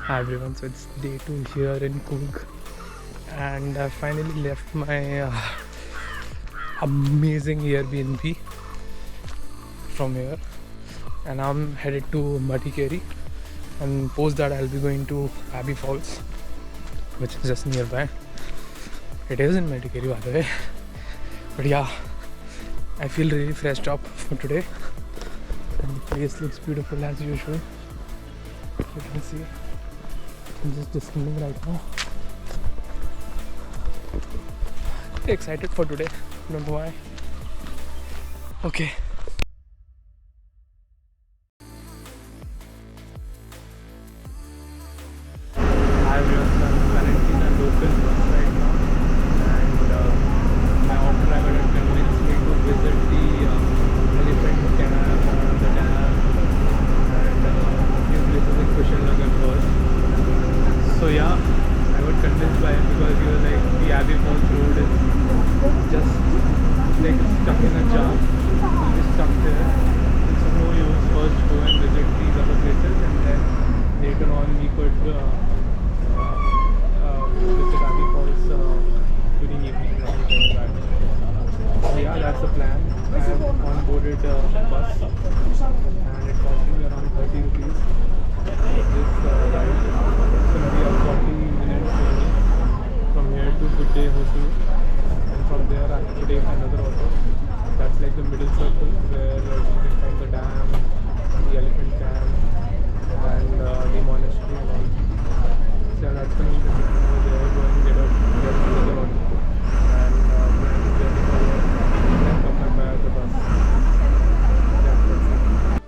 Hi everyone, so it's day 2 here in Coorg, and I finally left my amazing Airbnb from here, and I'm headed to Madikeri, and post that I'll be going to Abbey Falls, which is just nearby. It is in Madikeri, by the way, but yeah, I feel really freshed up for today, and the place looks beautiful as usual. You can see I'm just descending right now. Excited for today, don't know why. Okay. Hi everyone, so I'm currently in a local bus right now, and my auto driver had convinced me to visit the elephant camp, the dam, and a few places in Kushinagar first. So yeah, I got convinced by him because he was like, the Abbey Falls road is just like stuck in a jam. We'll be stuck there. It's of no use. First go and visit these other places, and then later on we could visit Abbey Falls during evening or something like that. So yeah, that's the plan. I have onboarded a bus, and it cost me around 30 rupees. This ride is going to be a 40-minute journey from here to Good Day Hosur, and from there I have to take another auto. That's like the middle circle where you can find the dam, the elephant camp, and the monastery and all. So that's going to be the plan over there. Go and get another auto, and plan the journey forward, and then come back via the bus. Yeah, that's it.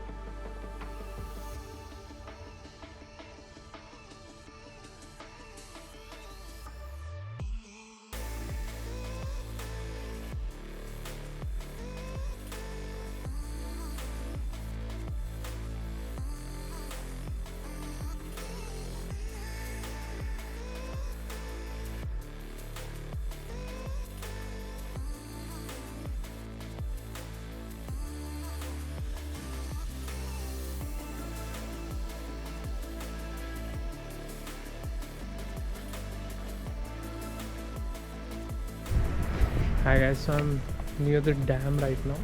Hi guys, so I'm near the dam right now,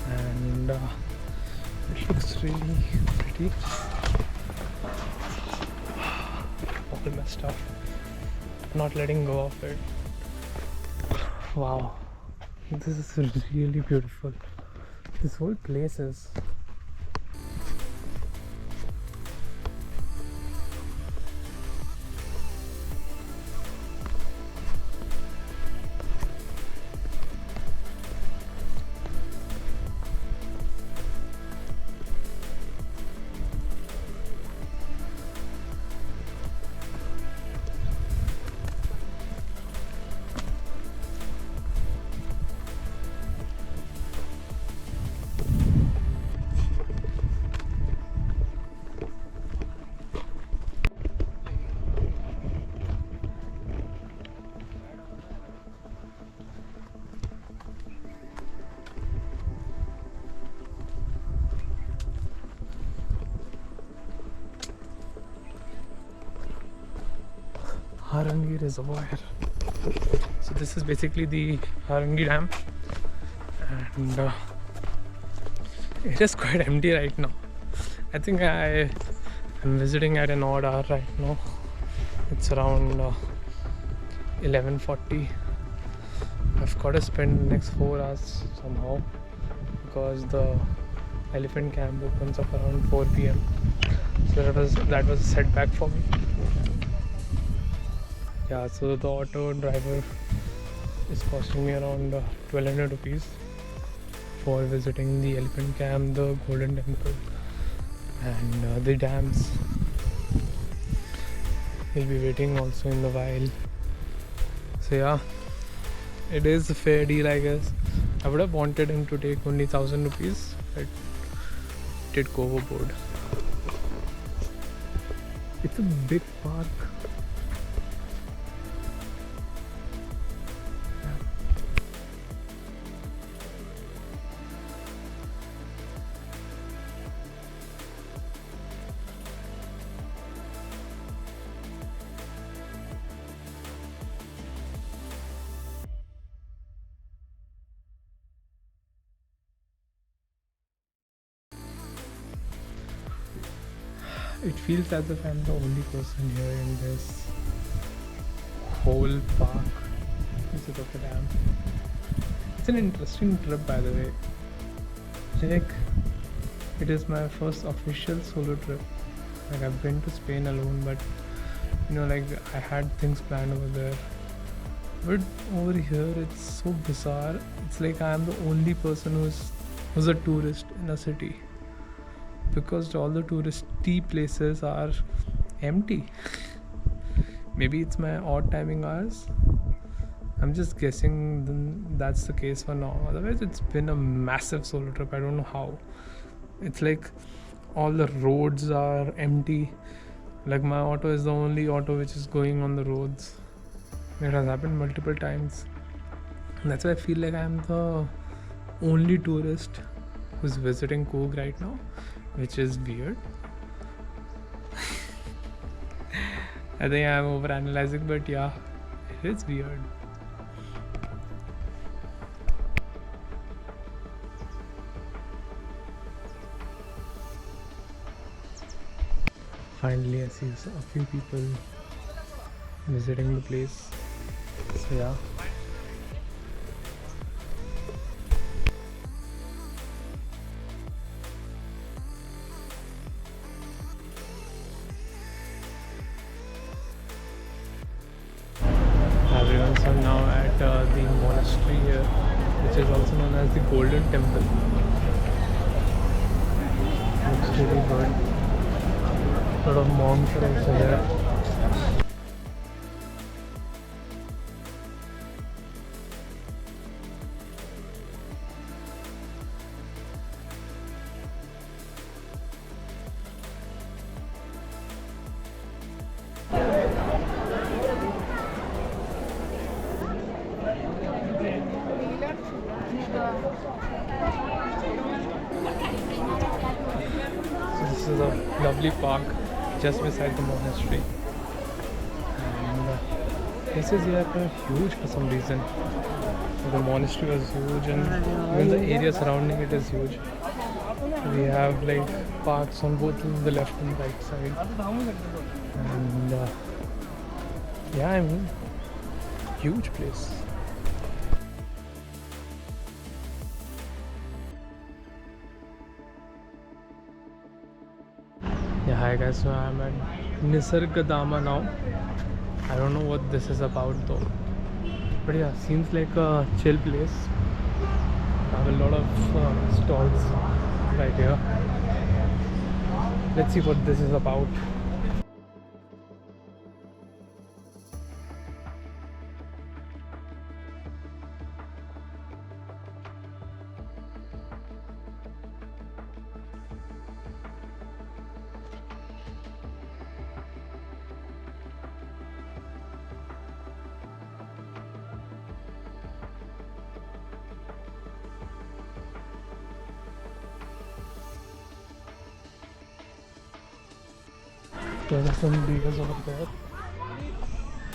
and it looks really pretty. All messed up, not letting go of it. Wow, this is really beautiful. This whole place is. Harangi Reservoir. So this is basically the Harangi Dam, and it is quite empty right now. I think I am visiting at an odd hour right now. It's around 11:40. I've got to spend the next 4 hours somehow because the elephant camp opens up around 4 p.m. So that was a setback for me. Yeah, so the auto driver is costing me around 1200 rupees for visiting the elephant camp, the golden temple, and the dams. He'll be waiting also in the while. So yeah, it is a fair deal, I guess. I would have wanted him to take only 1000 rupees, but did go overboard. It's a big park. It feels as if I'm the only person here in this whole park instead of the dam. It's an interesting trip, by the way. Like, it is my first official solo trip. Like, I've been to Spain alone, but like I had things planned over there. But over here, it's so bizarre. It's like I'm the only person who's a tourist in a city, because all the touristy places are empty. Maybe it's my odd timing hours. I'm just guessing that's the case for now. Otherwise, it's been a massive solo trip. I don't know how. It's like all the roads are empty. Like, my auto is the only auto which is going on the roads. It has happened multiple times. And that's why I feel like I'm the only tourist who's visiting Coorg right now, which is weird. I think I'm overanalyzing, but yeah, it is weird. Finally, I see a few people visiting the place. So yeah. Everyone, so now at the monastery here, which is also known as the Golden Temple. Looks really good. A lot of monks are also here. So this is a lovely park just beside the monastery, and places here are huge for some reason. The monastery was huge, and even the area surrounding it is huge. We have like parks on both the left and right side, and yeah, I mean, huge place. Yeah, hi guys, so I'm at Nisargadama now. I don't know what this is about though, but yeah, seems like a chill place. I have a lot of stalls right here. Let's see what this is about. There are some dealers over there,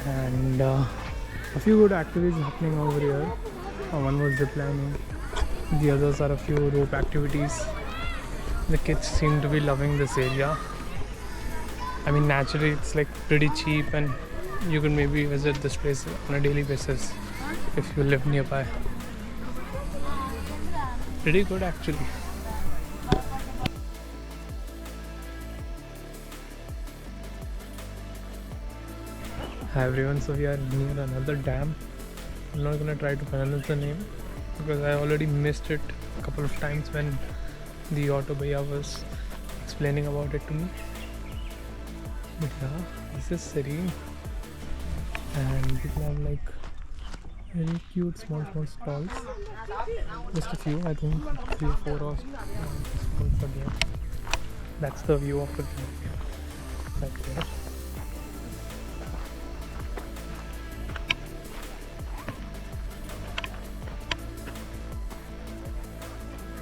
and a few good activities happening over here. One was ziplining, the others are a few rope activities. The kids seem to be loving this area. I mean, naturally it's like pretty cheap, and you can maybe visit this place on a daily basis if you live nearby. Pretty good actually. Hi everyone, so we are near another dam. I'm not gonna try to pronounce the name because I already missed it a couple of times when the auto bhaiya was explaining about it to me. But yeah, this is serene, and people have like very cute small stalls. Just a few, I think 3 or 4 or stalls are there. That's the view of the dam right there.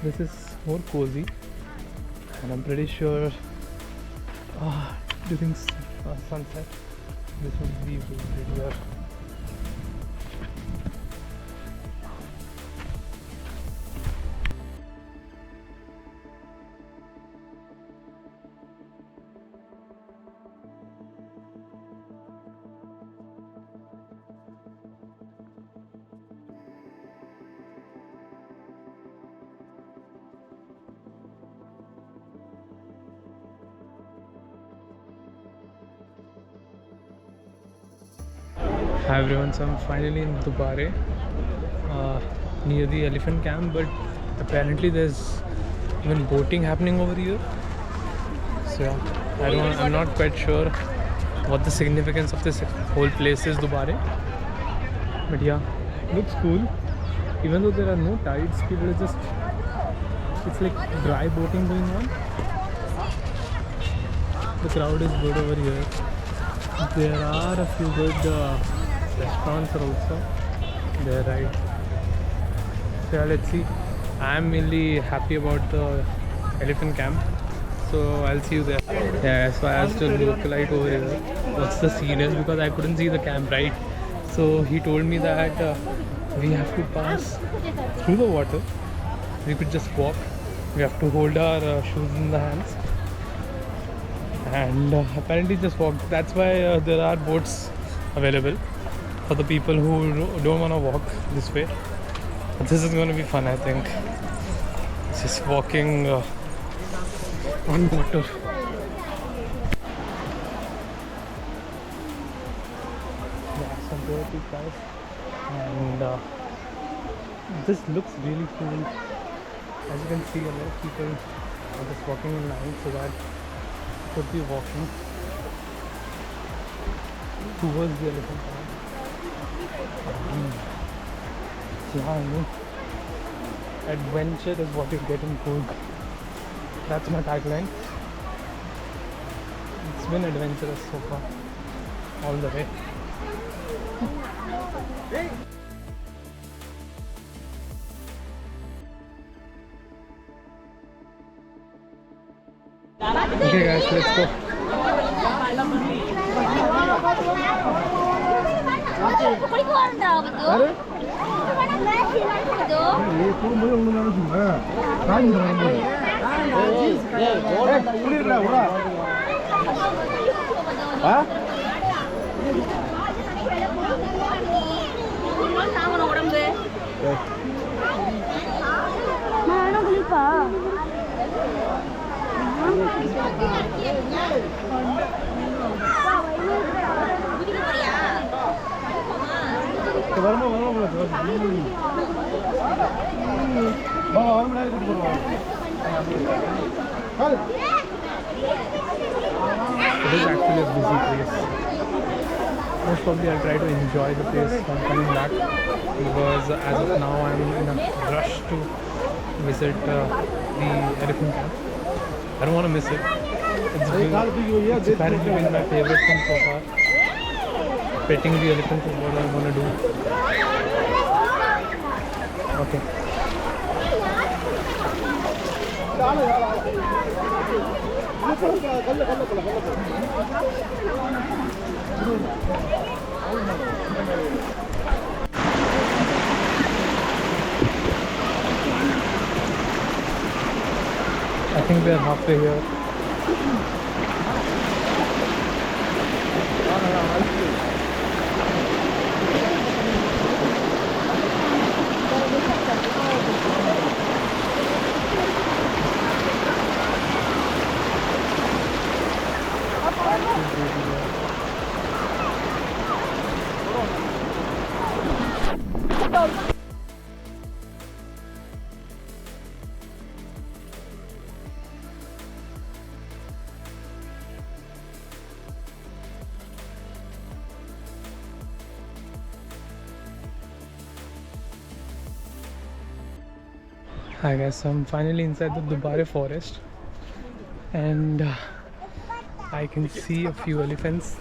This is more cozy, and I'm pretty sure during sunset this would be really here. Hi everyone, so I'm finally in Dubare, near the elephant camp, but apparently there's even boating happening over here. So yeah, I'm not quite sure what the significance of this whole place is, Dubare. But yeah, looks cool. Even though there are no tides, people are just, it's like dry boating going on. The crowd is good over here. There are a few good restaurants also there, right? So yeah, let's see. I'm mainly happy about the elephant camp, so I'll see you there. Yeah, so I asked a localite over here what's the scene is, because I couldn't see the camp, right? So he told me that we have to pass through the water. We could just walk. We have to hold our shoes in the hands and apparently just walk. That's why there are boats available for the people who don't want to walk this way. But this is going to be fun, I think. Just walking on water. Yeah, some dirty guys. And this looks really cool. As you can see, a lot of people are just walking in line, so that could be walking towards the elephant camp. Yeah, I know. Adventure is what you get in Coorg. That's my tagline. It's been adventurous so far, all the way. Okay guys, let's go. It is actually a busy place. Most probably I'll try to enjoy the place when coming back, because as of now I'm in a rush to visit the elephant camp. I don't want to miss it. It's apparently been my favorite thing so far. Petting the elephant is what I want to do. Okay. I think we're halfway here. Hi guys, so I'm finally inside the Dubare forest and I can see a few elephants.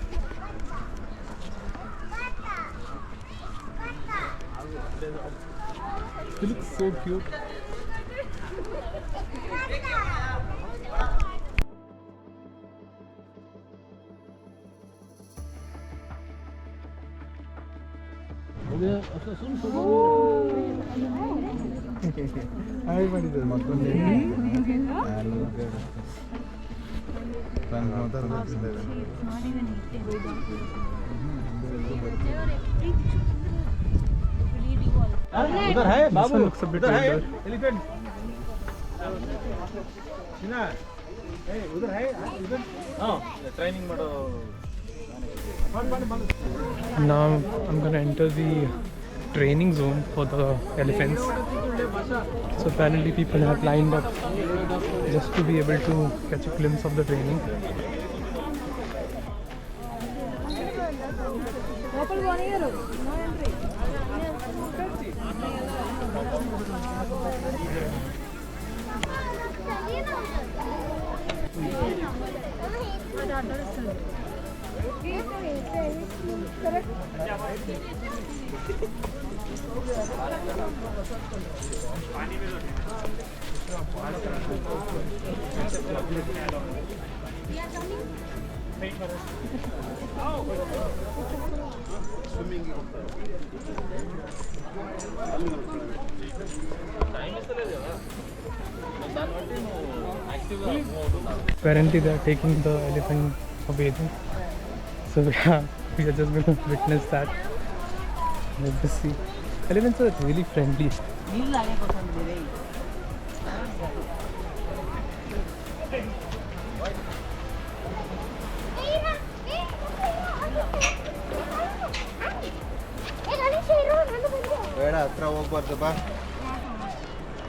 They look so cute. उधर है बाबू, उधर है elephant. उधर है, हाँ training माडो Now I'm gonna enter the training zone for the elephants. So apparently people have lined up just to be able to catch a glimpse of the training. Apparently they are taking the elephant for bathing. So yeah, we are just going to witness that. Let's just see. Elephants are really friendly. ಬೇಡ ಹತ್ರ ಹೋಗ್ಬಾರ್ದು ಬಾ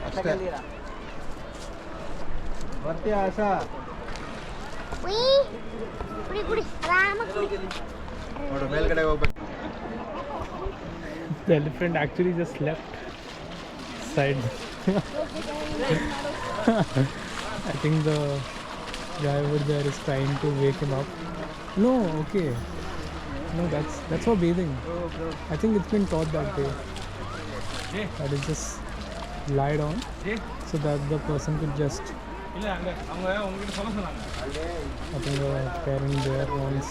ಅಷ್ಟೇ ಬರ್ತೀಯ ಆಶಾ ನೋಡು ಮೇಲ್ಗಡೆ ಹೋಗ್ಬೇಕು The elephant actually just left side. I think the guy over there is trying to wake him up. No, okay. No, that's for bathing. I think it's been taught that way. That is just lie down so that the person could just. I think the parent there wants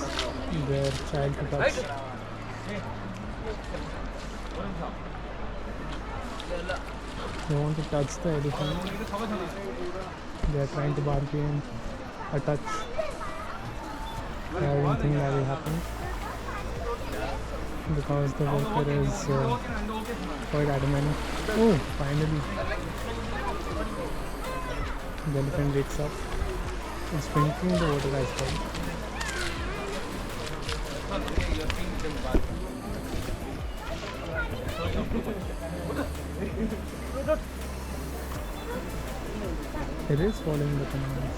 their child to touch. They want to touch the elephant. They are trying to bargain a touch. I don't think that will happen because the worker is quite adamant. Oh, finally. The elephant wakes up. It's drinking the water as well. It is following the commands.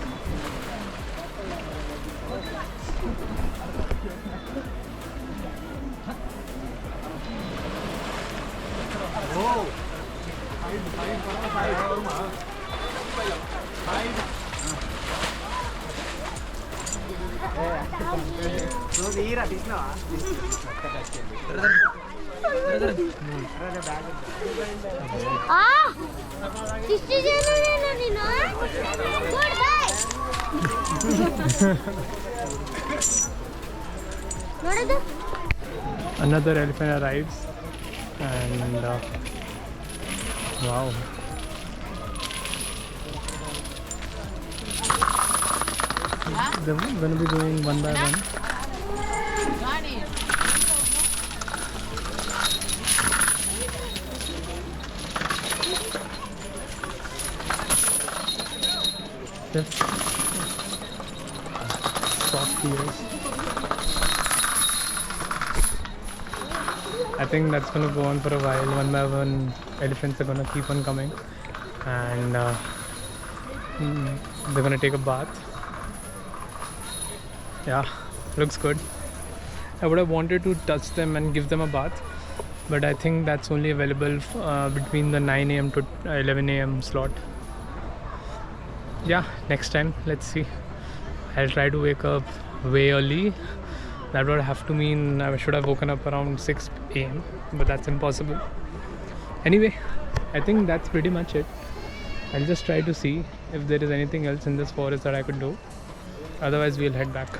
Another elephant arrives and wow. They're going to be doing one by one. Just soft ears. I think that's going to go on for a while. One by one, elephants are going to keep on coming, and they're going to take a bath. Yeah, looks good. I would have wanted to touch them and give them a bath, but I think that's only available between the 9 a.m. to 11 a.m. slot. Yeah, next time, let's see. I'll try to wake up way early. That would have to mean I should have woken up around 6 a.m. but that's impossible. Anyway, I think that's pretty much it. I'll just try to see if there is anything else in this forest that I could do. Otherwise, we'll head back.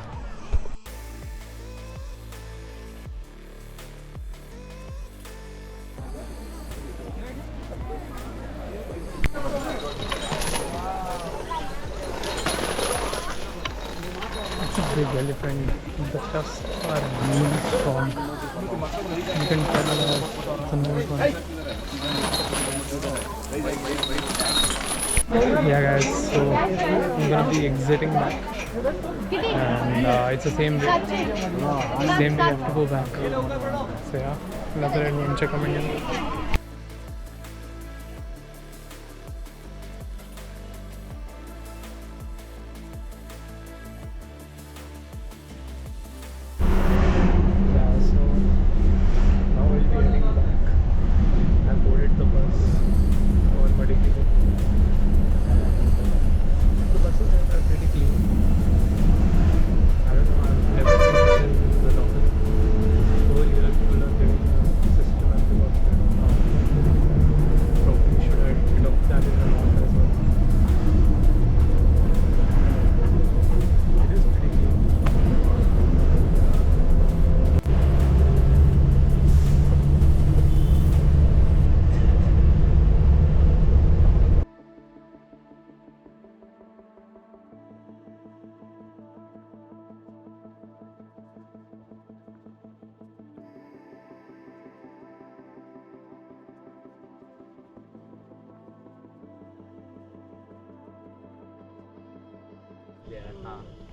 It's a big elephant. The tusks are really strong. You can tell it's a nose one. Yeah, guys. So I'm gonna be exiting back, and it's the same way. Same way I have to go back. So yeah, another adventure coming in. Yeah, so now we'll be heading back. I boarded the bus over Madikeri. The buses here are pretty clean. I don't know, I've never seen this in the local. Over here, people are living a systematic of probably should adopt that in the north as well. It is pretty clean. Yeah.